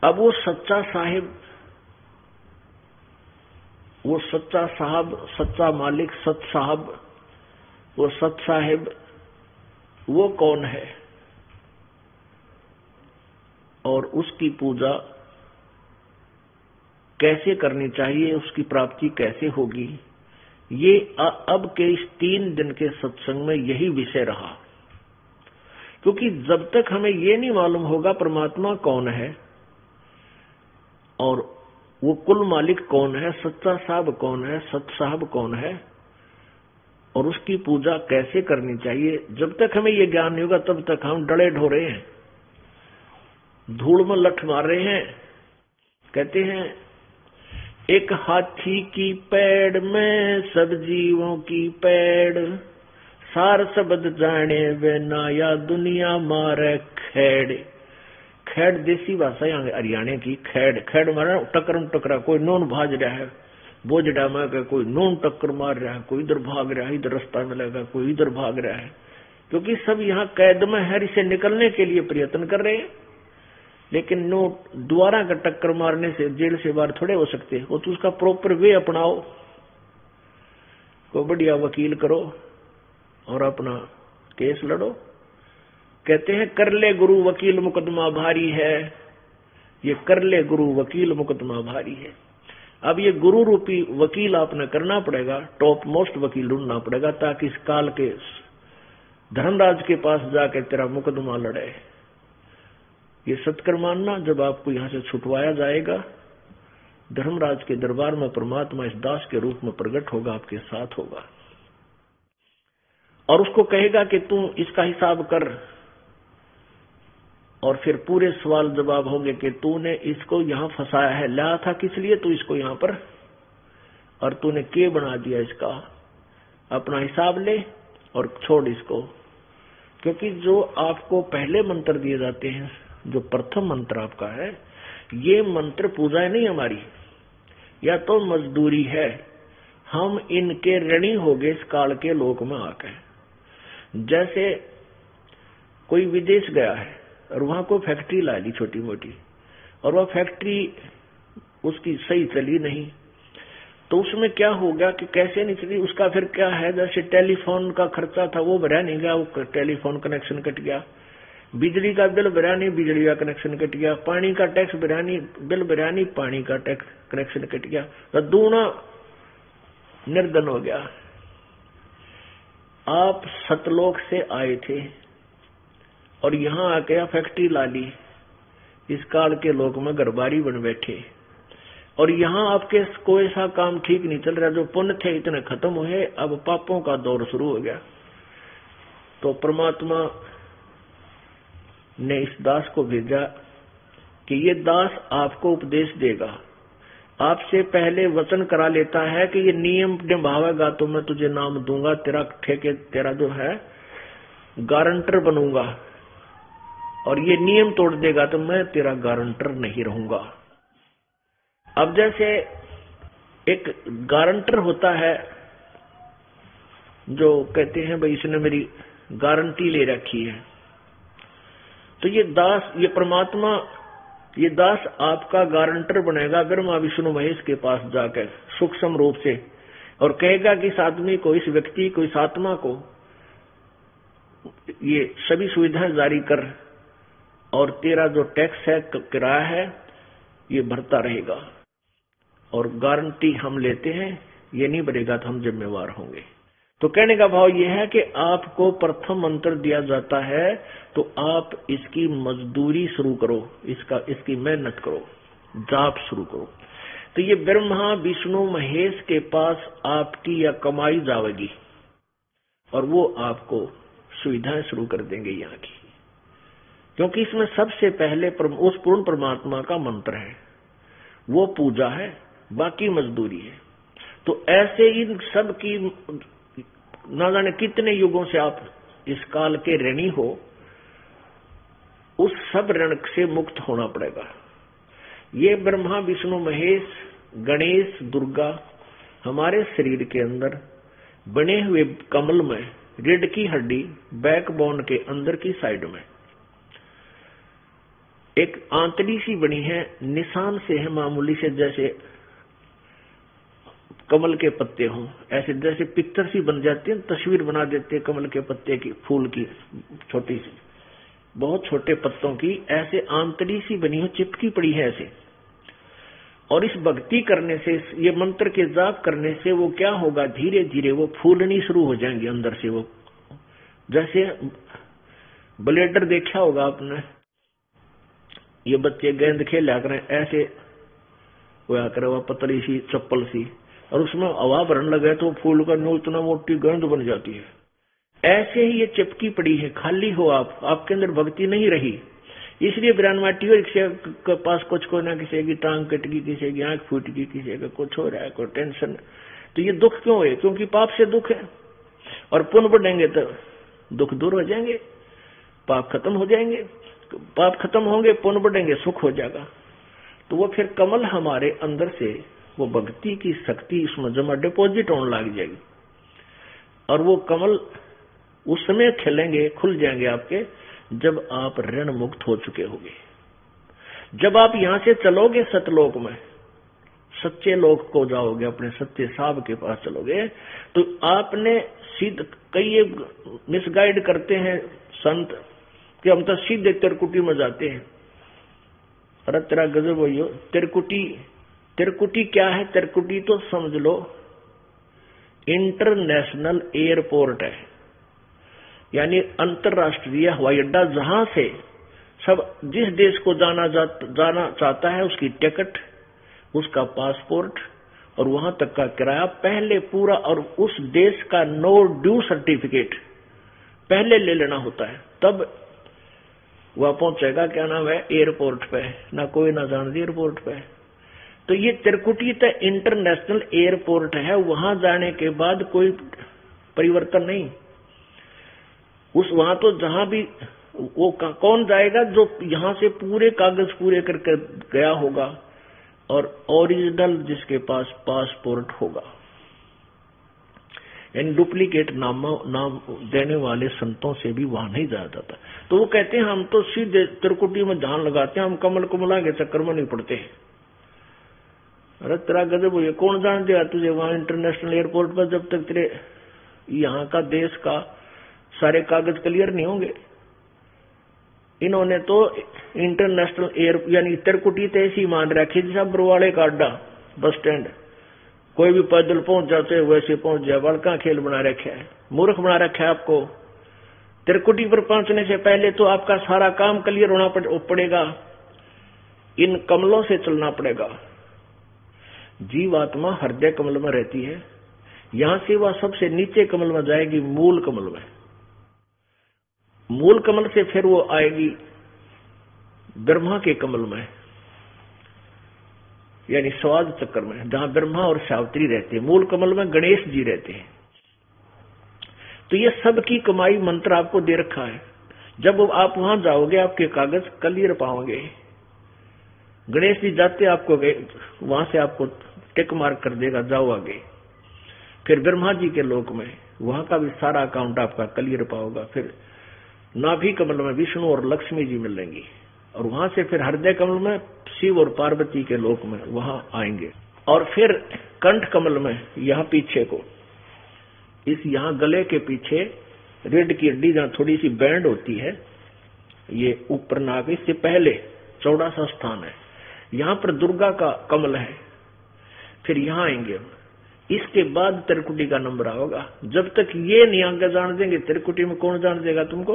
अब वो सच्चा साहिब, वो सच्चा साहब, सच्चा मालिक, सत साहब, वो सत साहिब, वो कौन है और उसकी पूजा कैसे करनी चाहिए, उसकी प्राप्ति कैसे होगी, ये अब के इस 3 दिन के सत्संग में यही विषय रहा। क्योंकि जब तक हमें ये नहीं मालूम होगा परमात्मा कौन है और वो कुल मालिक कौन है, सच्चा साहब कौन है, सत साहब कौन है, और उसकी पूजा कैसे करनी चाहिए। जब तक हमें ये ज्ञान नहीं होगा तब तक हम डरे ढोरे हैं, धूल में लठ मार रहे हैं। कहते हैं एक हाथी की पैड़ में सब जीवों की पैड़, सार शब्द जाने वे नाया दुनिया मारे खेड़। खेड़ देसी भाषा यहाँ हरियाणा की। खेड़ खेड़ मारा टकरम टकरा, कोई नोन भाज रहा है बोझडा में, कोई नोन टक्कर मार रहा है, कोई इधर भाग रहा है, इधर रास्ता मिलेगा, कोई इधर भाग रहा है, क्योंकि सब यहाँ कैद में है, इसे निकलने के लिए प्रयत्न कर रहे हैं। लेकिन नो द्वारा का टक्कर मारने से जेल से बाहर थोड़े हो सकते हो, तो उसका प्रॉपर वे अपनाओ, को बढ़िया वकील करो और अपना केस लड़ो। कहते हैं कर ले गुरु वकील मुकदमा भारी है, ये कर ले गुरु वकील मुकदमा भारी है। अब ये गुरु रूपी वकील आपने करना पड़ेगा, टॉप मोस्ट वकील ढूंढना पड़ेगा, ताकि इस काल के धर्मराज के पास जाकर तेरा मुकदमा लड़े। ये सत्कर मानना, जब आपको यहां से छुटवाया जाएगा, धर्मराज के दरबार में परमात्मा इस दास के रूप में प्रकट होगा, आपके साथ होगा और उसको कहेगा कि तू इसका हिसाब कर। और फिर पूरे सवाल जवाब होंगे कि तूने इसको यहां फंसाया है, लाया था किस लिए तू इसको यहां पर, और तूने के बना दिया इसका, अपना हिसाब ले और छोड़ इसको। क्योंकि जो आपको पहले मंत्र दिए जाते हैं, जो प्रथम मंत्र आपका है, ये मंत्र पूजा नहीं हमारी, या तो मजदूरी है, हम इनके ऋणी हो गए इस काल के लोक में आकर। जैसे कोई विदेश गया है और वहां को फैक्ट्री ला ली छोटी मोटी, और वह फैक्ट्री उसकी सही चली नहीं, तो उसमें क्या होगा कि कैसे नहीं चली, उसका फिर क्या है, जैसे टेलीफोन का खर्चा था वो भरा नहीं गया, वो टेलीफोन कनेक्शन कट गया, बिजली का बिल भरा नहीं, बिजली का कनेक्शन कट गया, पानी का टैक्स भरा नहीं, बिल भरा नहीं, पानी का टैक्स कनेक्शन कट गया, तो दूना निर्धन हो गया। आप सतलोक से आए थे और यहां आके फैक्ट्री ला ली, इस काल के लोक में घरबारी बन बैठे, और यहां आपके कोई ऐसा काम ठीक नहीं चल रहा, जो पुण्य थे इतने खत्म हुए, अब पापों का दौर शुरू हो गया। तो परमात्मा ने इस दास को भेजा कि ये दास आपको उपदेश देगा, आपसे पहले वचन करा लेता है कि ये नियम निभावेगा तो मैं तुझे नाम दूंगा, तेरा ठेके, तेरा जो है गारंटर बनूंगा, और ये नियम तोड़ देगा तो मैं तेरा गारंटर नहीं रहूंगा। अब जैसे एक गारंटर होता है जो कहते हैं भाई इसने मेरी गारंटी ले रखी है, तो ये दास, ये परमात्मा, ये दास आपका गारंटर बनेगा ब्रह्मा विष्णु महेश के पास जाकर सूक्ष्म रूप से, और कहेगा कि इस आदमी को, इस व्यक्ति को, इस आत्मा को ये सभी सुविधाएं जारी कर, और तेरा जो टैक्स है, किराया है, ये भरता रहेगा, और गारंटी हम लेते हैं, ये नहीं भरेगा तो हम जिम्मेवार होंगे। तो कहने का भाव ये है कि आपको प्रथम मंत्र दिया जाता है तो आप इसकी मजदूरी शुरू करो, इसकी मेहनत करो, जाप शुरू करो। तो ये ब्रह्मा विष्णु महेश के पास आपकी या कमाई जाएगी, और वो आपको सुविधाएं शुरू कर देंगे यहाँ की, क्योंकि इसमें सबसे पहले उस पूर्ण परमात्मा का मंत्र है, वो पूजा है, बाकी मजदूरी है। तो ऐसे इन सब की ना जाने कितने युगों से आप इस काल के ऋणी हो, उस सब ऋण से मुक्त होना पड़ेगा। ये ब्रह्मा विष्णु महेश गणेश दुर्गा हमारे शरीर के अंदर बने हुए कमल में, रीढ़ की हड्डी, बैकबोन के अंदर की साइड में एक आंतड़ी सी बनी है, निशान से है मामूली से, जैसे कमल के पत्ते हों, ऐसे जैसे पिक्चर सी बन जाती है, तस्वीर बना देते हैं कमल के पत्ते की, फूल की, छोटी सी, बहुत छोटे पत्तों की, ऐसे आंतड़ी सी बनी हो, चिपकी पड़ी है ऐसे। और इस भक्ति करने से, ये मंत्र के जाप करने से वो क्या होगा, धीरे धीरे वो फूलनी शुरू हो जाएंगे अंदर से। वो जैसे ब्लेडर देखा होगा आपने, ये बच्चे गेंद खेला करें, ऐसे हुआ करे, वह पतली सी चप्पल सी, और उसमें हवा भरने लगे तो फूल का न्यू इतना मोटी गंध बन जाती है। ऐसे ही ये चिपकी पड़ी है, खाली हो आप, आपके अंदर भक्ति नहीं रही, इसलिए विरानमाटी और किसी के पास कुछ को ना, किसी की टांग कट गई, किसी की आंख फूट गई, किसी का कुछ हो रहा है, कोई टेंशन। तो ये दुख क्यों है? क्योंकि पाप से दुख है। और पुण्य बढ़ेंगे तो दुख दूर हो जाएंगे, पाप खत्म हो जाएंगे, पाप खत्म होंगे, पुण्य बढ़ेंगे, सुख हो जाएगा। तो वो फिर कमल हमारे अंदर से वो भक्ति की शक्ति उसमें जमा डिपॉजिट होने लग जाएगी, और वो कमल उस समय खिलेंगे, खुल जाएंगे आपके, जब आप ऋण मुक्त हो चुके होंगे। जब आप यहां से चलोगे सतलोक में, सच्चे लोक को जाओगे, अपने सच्चे साहब के पास चलोगे, तो आपने सीध, कई मिसगाइड करते हैं संत कि हम तो सीधे तिरकुटी में जाते हैं। अरे तेरा गजब हो, तिरकुटी, तिरकुटी क्या है? तिरकुटी तो समझ लो इंटरनेशनल एयरपोर्ट है, यानी अंतरराष्ट्रीय हवाई अड्डा, जहां से सब जिस देश को जाना चाहता है उसकी टिकट, उसका पासपोर्ट और वहां तक का किराया पहले पूरा, और उस देश का नो ड्यू सर्टिफिकेट पहले ले लेना होता है, तब वह पहुंचेगा, क्या नाम है, एयरपोर्ट पे। ना कोई ना जान दी एयरपोर्ट पे। तो ये तिरकुटी तो इंटरनेशनल एयरपोर्ट है, वहां जाने के बाद कोई परिवर्तन नहीं। उस वहां तो जहां भी वो कौन जाएगा? जो यहां से पूरे कागज पूरे करके गया होगा और ओरिजिनल जिसके पास पासपोर्ट होगा। यानी डुप्लीकेट नाम देने वाले संतों से भी वहां नहीं जाया जाता। तो वो कहते हैं हम तो सीधे तिरकुटी में ध्यान लगाते हैं, हम कमल कुमला के चक्कर में नहीं पड़ते। अरे तेरा गजब हो, ये कौन जान दिया तुझे वहां इंटरनेशनल एयरपोर्ट पर, जब तक तेरे यहाँ का देश का सारे कागज क्लियर नहीं होंगे। इन्होंने तो इंटरनेशनल एयर यानी तिरकुटी तो ऐसी मान रखी जैसा बरवाड़े का अड्डा, बस स्टैंड, कोई भी पैदल पहुंच जाते वैसे पहुंच जाए, बड़का खेल बना रखा है, मूर्ख बना रखा है आपको। तिरकुटी पर पहुंचने से पहले तो आपका सारा काम क्लियर होना पड़ेगा, इन कमलों से चलना पड़ेगा। जीवात्मा हृदय कमल में रहती है, यहां से वह सबसे नीचे कमल में जाएगी, मूल कमल में। मूल कमल से फिर वो आएगी ब्रह्मा के कमल में, यानी स्वाद चक्कर में, जहां ब्रह्मा और सावित्री रहते हैं। मूल कमल में गणेश जी रहते हैं। तो ये सब की कमाई मंत्र आपको दे रखा है। जब आप वहां जाओगे आपके कागज क्लियर पाओगे। गणेश जी जाते आपको वहां से आपको टिक मार्क कर देगा, जाओ आगे। फिर ब्रह्मा जी के लोक में, वहां का भी सारा अकाउंट आपका क्लियर पाओगा। फिर नाभि कमल में विष्णु और लक्ष्मी जी मिलेंगी, और वहां से फिर हृदय कमल में शिव और पार्वती के लोक में वहां आएंगे। और फिर कंठ कमल में, यहाँ पीछे को, इस यहाँ गले के पीछे रीढ़ की हड्डी जहाँ थोड़ी सी बैंड होती है, ये ऊपर नाक, इससे पहले चौड़ा सा स्थान है, यहाँ पर दुर्गा का कमल है। फिर यहाँ आएंगे, इसके बाद तिरकुटी का नंबर आओगा। जब तक ये नहीं आगे जान देंगे, तिरकुटी में कौन जान देगा तुमको?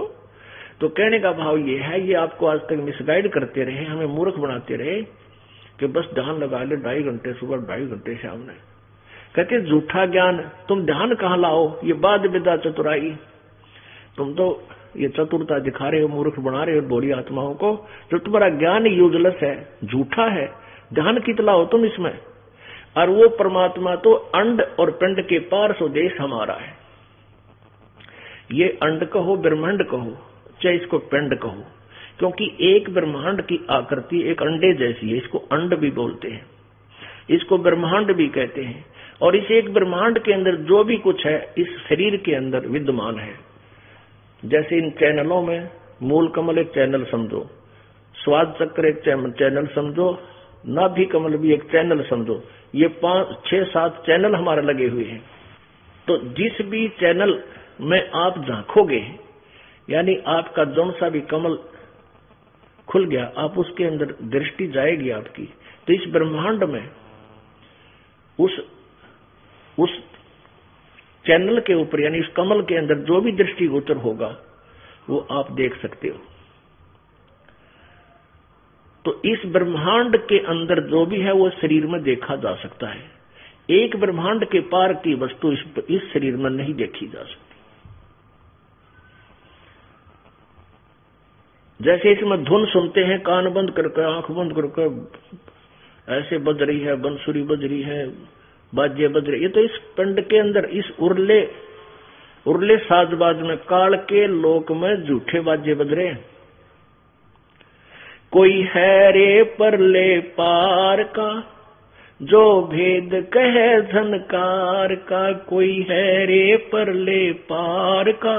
तो कहने का भाव ये है, ये आपको आज तक मिसगाइड करते रहे, हमें मूर्ख बनाते रहे कि बस ध्यान लगा ले 2.5 घंटे सुबह, 2.5 घंटे शाम में। कहते झूठा ज्ञान, तुम ध्यान कहाँ लाओ? ये बाद विदा चतुराई, तुम तो ये चतुरता दिखा रहे हो, मूर्ख बना रहे हो भोली आत्माओं को। जो तुम्हारा ज्ञान यूजलेस है, झूठा है, ध्यान कितना हो तुम इसमें। और वो परमात्मा तो अंड और पिंड के पार स्वदेश हमारा है। ये अंड कहो, ब्रह्मांड कहो, चाहे इसको पिंड कहो, क्योंकि एक ब्रह्मांड की आकृति एक अंडे जैसी है, इसको अंड भी बोलते हैं, इसको ब्रह्मांड भी कहते हैं। और इस एक ब्रह्मांड के अंदर जो भी कुछ है इस शरीर के अंदर विद्यमान है। जैसे इन चैनलों में मूल कमल एक चैनल समझो, स्वाद चक्र एक चैनल समझो, नाभि कमल भी एक चैनल समझो। ये 5, 6, 7 चैनल हमारे लगे हुए हैं। तो जिस भी चैनल में आप झांकोगे, यानी आपका जौन सा भी कमल खुल गया, आप उसके अंदर दृष्टि जाएगी आपकी। तो इस ब्रह्मांड में उस चैनल के ऊपर, यानी इस कमल के अंदर जो भी दृष्टिगोचर होगा वो आप देख सकते हो। तो इस ब्रह्मांड के अंदर जो भी है वो शरीर में देखा जा सकता है। एक ब्रह्मांड के पार की वस्तु इस शरीर में नहीं देखी जा सकती। जैसे इसमें धुन सुनते हैं, कान बंद करके आंख बंद करके ऐसे बज रही है, बंसुरी बज रही है, बाजे बज रही है, ये तो इस पिंड के अंदर इस उर्ले साजबाज में काल के लोक में झूठे बाजे बज रहे हैं। कोई है रे परले पार का जो भेद कहे झनकार का, कोई है रे परले पार का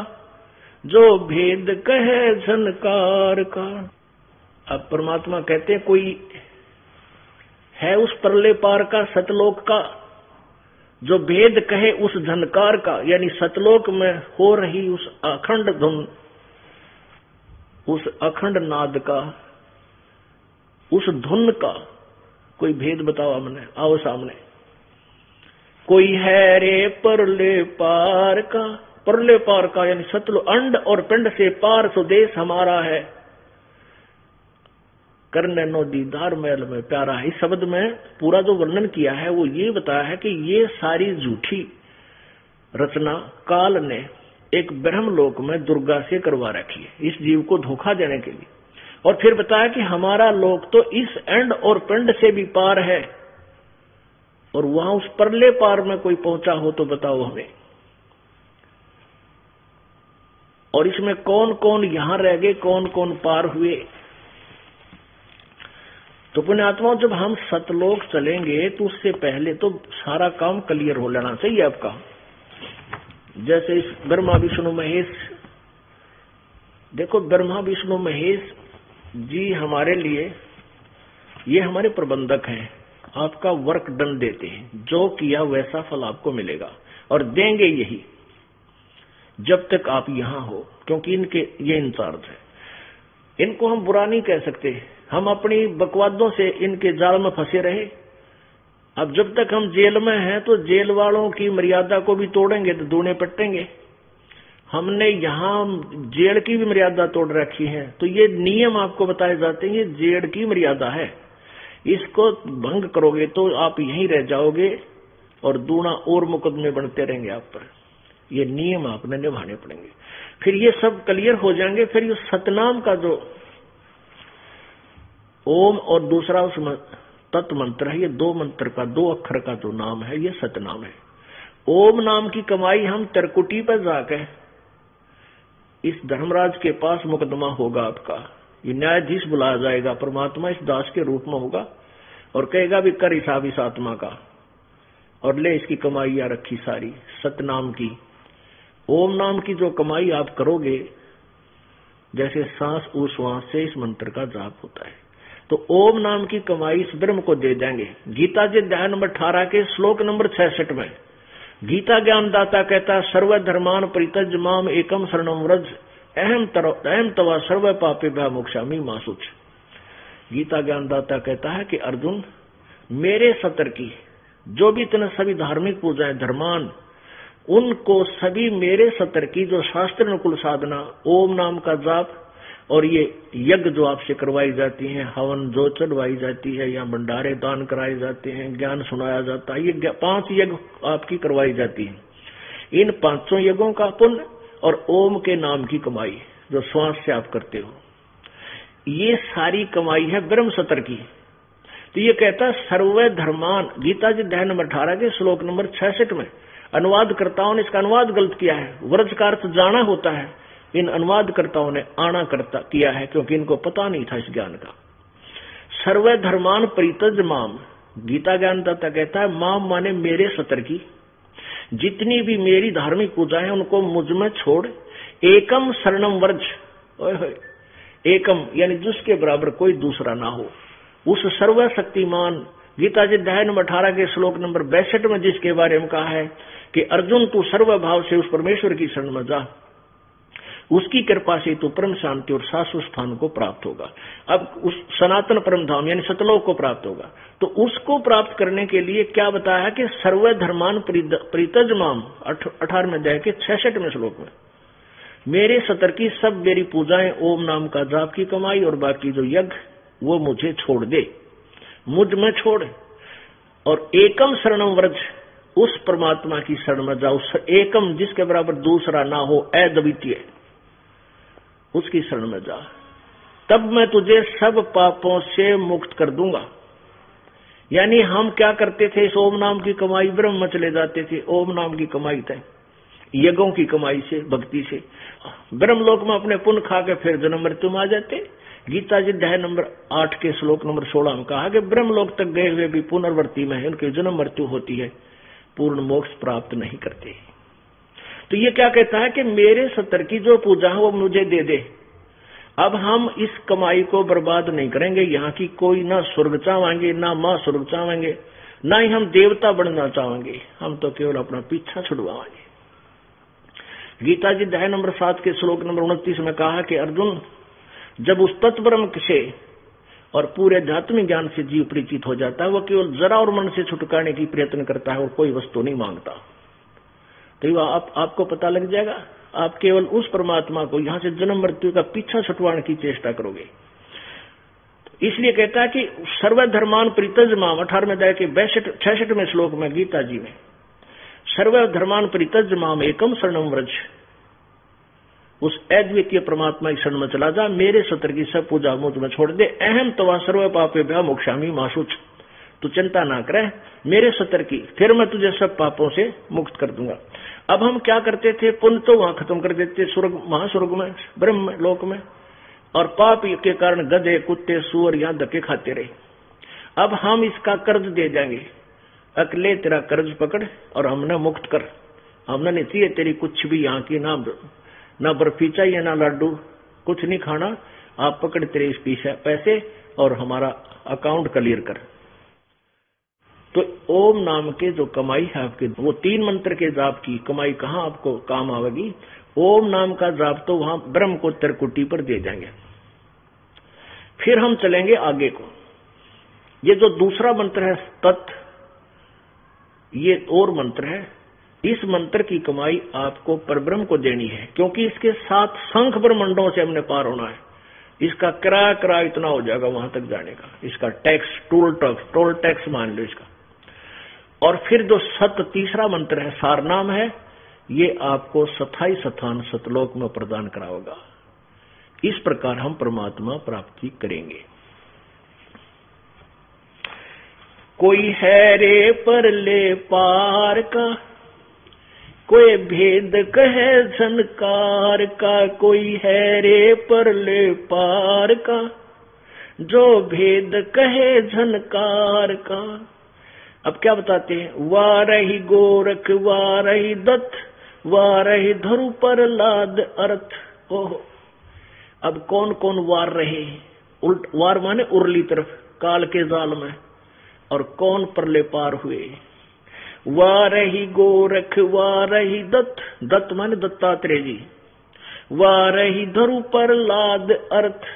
जो भेद कहे झनकार का। अब परमात्मा कहते हैं कोई है उस परले पार का, सतलोक का, जो भेद कहे उस झनकार का, यानी सतलोक में हो रही उस अखंड धुन, उस अखंड नाद का, उस धुन का कोई भेद बताओ हमने, आओ सामने। कोई है रे परले पार का, परले पार का यानी सतलो अंड और पिंड से पार स्वदेश हमारा है, करने नो दीदार महल में प्यारा है। इस शब्द में पूरा जो वर्णन किया है वो ये बताया है कि ये सारी झूठी रचना काल ने एक ब्रह्मलोक में दुर्गा से करवा रखी है इस जीव को धोखा देने के लिए। और फिर बताया कि हमारा लोक तो इस एंड और पिंड से भी पार है, और वहां उस परले पार में कोई पहुंचा हो तो बताओ हमें। और इसमें कौन कौन यहां रह गए, कौन कौन पार हुए। तो पुण्यात्माओं, जब हम सतलोक चलेंगे तो उससे पहले तो सारा काम क्लियर हो लेना चाहिए आपका। जैसे इस ब्रह्मा विष्णु महेश, देखो ब्रह्मा विष्णु महेश जी हमारे लिए, ये हमारे प्रबंधक हैं, आपका वर्क डन देते हैं, जो किया वैसा फल आपको मिलेगा और देंगे यही जब तक आप यहां हो, क्योंकि इनके ये इंचार्ज है। इनको हम बुरा नहीं कह सकते, हम अपनी बकवादों से इनके जाल में फंसे रहे। अब जब तक हम जेल में हैं तो जेल वालों की मर्यादा को भी तोड़ेंगे तो दूने पट्टेंगे। हमने यहाँ जेल की भी मर्यादा तोड़ रखी है, तो ये नियम आपको बताए जाते हैं, ये जेल की मर्यादा है, इसको भंग करोगे तो आप यहीं रह जाओगे और दूना और मुकदमे बनते रहेंगे आप पर। ये नियम आपने निभाने पड़ेंगे, फिर ये सब क्लियर हो जाएंगे। फिर ये सतनाम का जो ओम और दूसरा उसमें तत्व मंत्र है, ये दो मंत्र का, दो अक्षर का जो नाम है ये सतनाम है। ओम नाम की कमाई हम त्रिकुटी पर जाकर इस धर्मराज के पास मुकदमा होगा आपका, ये न्यायाधीश बुलाया जाएगा, परमात्मा इस दास के रूप में होगा और कहेगा भी कर हिसाब इस आत्मा का और ले इसकी कमाई आ रखी सारी सतनाम की। ओम नाम की जो कमाई आप करोगे, जैसे सांस उश्वास से इस मंत्र का जाप होता है, तो ओम नाम की कमाई इस ब्रह्म को दे देंगे। गीता जी अध्याय नंबर 18 के श्लोक नंबर 66 में गीता ज्ञानदाता कहता है, सर्व धर्मान परित्यज्य माम एकम शरणम व्रज अहम तवा सर्व पापेभ्यः मोक्षामि मा शुच। गीता ज्ञानदाता कहता है कि अर्जुन, मेरे सतर की जो भी इतने सभी धार्मिक पूजाएं धर्मान, उनको सभी मेरे सतर की जो शास्त्र अनुकूल साधना, ओम नाम का जाप और ये यज्ञ जो आपसे करवाई जाती हैं, हवन जो चढ़वाई जाती है या भंडारे दान कराए जाते हैं, ज्ञान सुनाया जाता है, ये 5 यज्ञ आपकी करवाई जाती है। इन 5 यज्ञों का पुण्य और ओम के नाम की कमाई जो श्वास से आप करते हो, ये सारी कमाई है ब्रह्म सतर की। तो ये कहता है सर्व धर्मान, गीता जी अध्याय नंबर 18 के श्लोक नंबर 66 में। अनुवादकर्ताओं ने इसका अनुवाद गलत किया है, व्रज का अर्थ जाना होता है, इन अनुवादकर्ताओं ने आना करता किया है क्योंकि इनको पता नहीं था इस ज्ञान का। सर्व धर्मान परित्यज्य माम, गीता ज्ञानदाता कहता है माम माने मेरे सतर की, जितनी भी मेरी धार्मिक पूजाएं उनको मुझ में छोड़, एकम शरणम व्रज, एकम यानी जिसके बराबर कोई दूसरा ना हो, उस सर्वशक्तिमान गीता जी अध्याय नंबर 18 के श्लोक नंबर 62 में जिसके बारे में कहा है कि अर्जुन तू सर्वभाव से उस परमेश्वर की शरण में जा, उसकी कृपा से तो परम शांति और शाश्वत स्थान को प्राप्त होगा। अब उस सनातन परम धाम यानी सतलोक को प्राप्त होगा, तो उसको प्राप्त करने के लिए क्या बताया कि सर्व धर्मान परित्यज्य माम 18वें अध्याय के 66वें श्लोक में, मेरे सतर की सब मेरी पूजाएं ओम नाम का जाप की कमाई और बाकी जो यज्ञ वो मुझे छोड़ दे, मुझ में छोड़, और एकम शरणम व्रज उस परमात्मा की शरण में जाओ, एकम जिसके बराबर दूसरा ना हो, अद्वितीय, उसकी शरण में जा, तब मैं तुझे सब पापों से मुक्त कर दूंगा। यानी हम क्या करते थे, इस ओम नाम की कमाई ब्रह्म में चले जाते थे। ओम नाम की कमाई थे यज्ञों की कमाई से, भक्ति से, ब्रह्मलोक में अपने पुण्य खा के फिर जन्म मृत्यु में आ जाते। गीता जी अध्याय नंबर 8 के श्लोक नंबर 16 में कहा कि ब्रह्मलोक तक गए हुए भी पुनर्वर्ती में है, उनकी जन्म मृत्यु होती है, पूर्ण मोक्ष प्राप्त नहीं करते। तो ये क्या कहता है कि मेरे सतर की जो पूजा है वो मुझे दे दे। अब हम इस कमाई को बर्बाद नहीं करेंगे। यहाँ की कोई ना स्वर्ग चाहेंगे, ना माँ स्वर्ग चाहेंगे, ना ही हम देवता बनना चाहेंगे, हम तो केवल अपना पीछा छुड़वाएंगे। गीता जी अध्याय नंबर 7 के श्लोक नंबर 29 में कहा कि अर्जुन, जब उस तत्ब्रह्म से और पूरे आध्यात्मिक ज्ञान से जीव परिचित हो जाता है, वो केवल जरा और मन से छुटकाने की प्रयत्न करता है और कोई वस्तु नहीं मांगता। तो आपको पता लग जाएगा, आप केवल उस परमात्मा को, यहां से जन्म मृत्यु का पीछा छुटवाने की चेष्टा करोगे। इसलिए कहता है कि सर्वधर्मान परित्यज्य 18वें अध्याय के 66वें श्लोक में गीता जी में, सर्वधर्मान परित्यज्य माम एकम शरणम व्रज, उस अद्वितीय परमात्मा की शरण में चला जा, मेरे सत्र की सब पूजा मुझ में छोड़ दे। अहम तवा सर्व पापेभ्यः मोक्षामि मा शुच, तू चिंता ना करे मेरे सत्र की, फिर मैं तुझे सब पापों से मुक्त कर दूंगा। अब हम क्या करते थे, पुण्य तो वहां खत्म कर देते स्वर्ग, महास्वर्ग में, ब्रह्म लोक में, और पाप के कारण गधे कुत्ते सुअर यहां धक्के खाते रहे। अब हम इसका कर्ज दे देंगे, अकेले तेरा कर्ज पकड़ और हमने मुक्त कर, हमने नहीं चाहिए तेरी कुछ भी, यहाँ की ना बर्फी चाहिए ना लड्डू, कुछ नहीं खाना, आप पकड़ तेरे इस पैसे और हमारा अकाउंट क्लियर कर। तो ओम नाम के जो कमाई है आपके, वो 3 मंत्र के जाप की कमाई कहाँ आपको काम आवेगी। ओम नाम का जाप तो वहां ब्रह्म को त्रिकुटी पर दे देंगे। फिर हम चलेंगे आगे को। ये जो दूसरा मंत्र है तत्, ये और मंत्र है, इस मंत्र की कमाई आपको परब्रह्म को देनी है, क्योंकि इसके 7 संख ब्रह्मंडों से हमने पार होना है। इसका किराया इतना हो जाएगा वहां तक जाने का, इसका टैक्स, टोल टैक्स मान लो इसका। और फिर जो तीसरा मंत्र है, सार नाम है, ये आपको स्थायी स्थान सतलोक में प्रदान कराओगा। इस प्रकार हम परमात्मा प्राप्ति करेंगे। कोई है रे पर ले पार का, कोई भेद कहे झनकार का, कोई है रे पर ले पार का, जो भेद कहे झनकार का। अब क्या बताते हैं, वारही गोरख वारही दत्त, वारही धरु पर लाद अर्थ। ओहो, अब कौन कौन वार रहे, वार माने उर्ली तरफ काल के जाल में, और कौन परले पार हुए। वारही गोरख वारही दत्त, दत्त माने दत्तात्रेय जी, वारही धरु पर लाद अर्थ,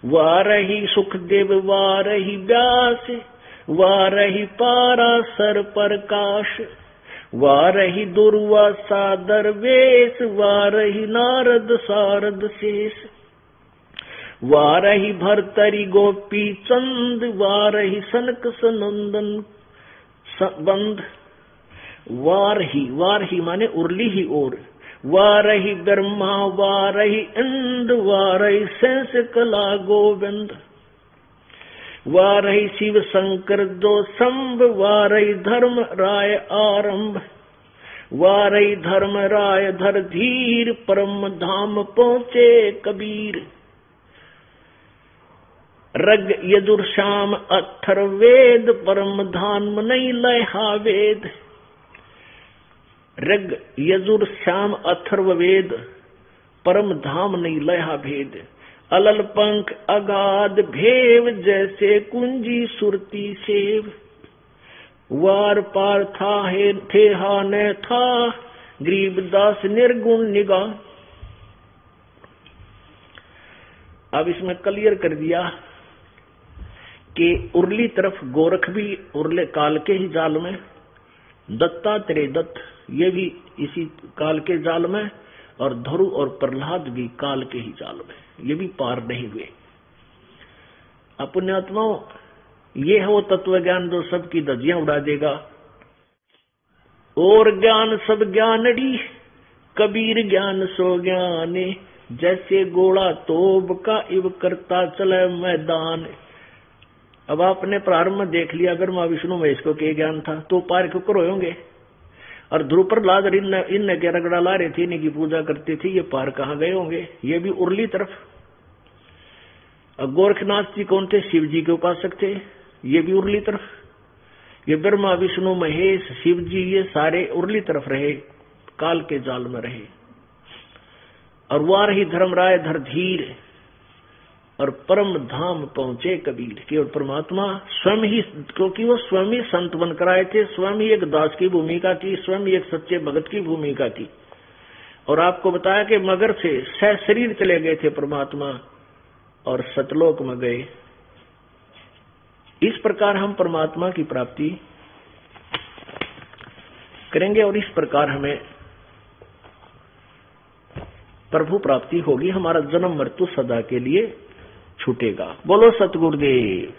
वारही सुखदेव वारही व्यास, वारही पाराशर प्रकाश, वारही दुर्वासा दरवेश, वारही नारद सारद शेष, वारही भरतरी गोपी चंद, वारही सनक सनंदन बंद। वारही माने उर्ली ही ओर, वारही ब्रह्मा वारही इंद्र, वारही शेष कला गोविंद, वारही शिव शंकर दो संभ, वारही धर्म राय आरंभ, वारही धर्म राय धर धीर, परम धाम पहुंचे कबीर। रग यजुर श्याम अथर्वेद, परम धाम नहीं लहा वेद। रग यजुर श्याम अथर्ववेद, परम धाम नहीं लहा भेद। अलल पंख अगाध भेव, जैसे कुंजी सुरती सेव। वार पार था है थे हा न था, गरीबदास निर्गुण निगाह। अब इसमें क्लियर कर दिया कि उर्ली तरफ गोरख भी उर्ले काल के ही जाल में, दत्तात्रेय दत्त ये भी इसी काल के जाल में, और धरु और प्रहलाद भी काल के ही जाल में, ये भी पार नहीं हुए। पुण्यात्माओं, ये है वो तत्व ज्ञान जो सबकी धज्जियां उड़ा देगा। और ज्ञान सब ज्ञानड़ी, कबीर ज्ञान सो ज्ञाने, जैसे गोला तोब का इव करता चले मैदान। अब आपने प्रारंभ में देख लिया ब्रह्मा विष्णु महेश को क्या ज्ञान था, तो पार क्यों रोएंगे। और ध्रुव प्रहलाद इन के रगड़ा ला रहे थे, इनकी पूजा करते थे, ये पार कहाँ गए होंगे, ये भी उर्ली तरफ। गोरखनाथ जी कौन थे, शिव जी के उपासक थे, ये भी उर्ली तरफ। ये ब्रह्मा विष्णु महेश शिव जी ये सारे उर्ली तरफ रहे, काल के जाल में रहे। और वार ही धर्मराय धर धीर, और परम धाम पहुंचे कबीर। केवल परमात्मा स्वयं ही, क्योंकि वो स्वयं ही संत बनकर आए थे, स्वयं ही एक दास की भूमिका की, स्वयं ही एक सच्चे भगत की भूमिका की। और आपको बताया कि मगर से सह शरीर चले गए थे परमात्मा और सतलोक में गए। इस प्रकार हम परमात्मा की प्राप्ति करेंगे और इस प्रकार हमें प्रभु प्राप्ति होगी, हमारा जन्म मृत्यु सदा के लिए छूटेगा। बोलो सतगुरुदेव।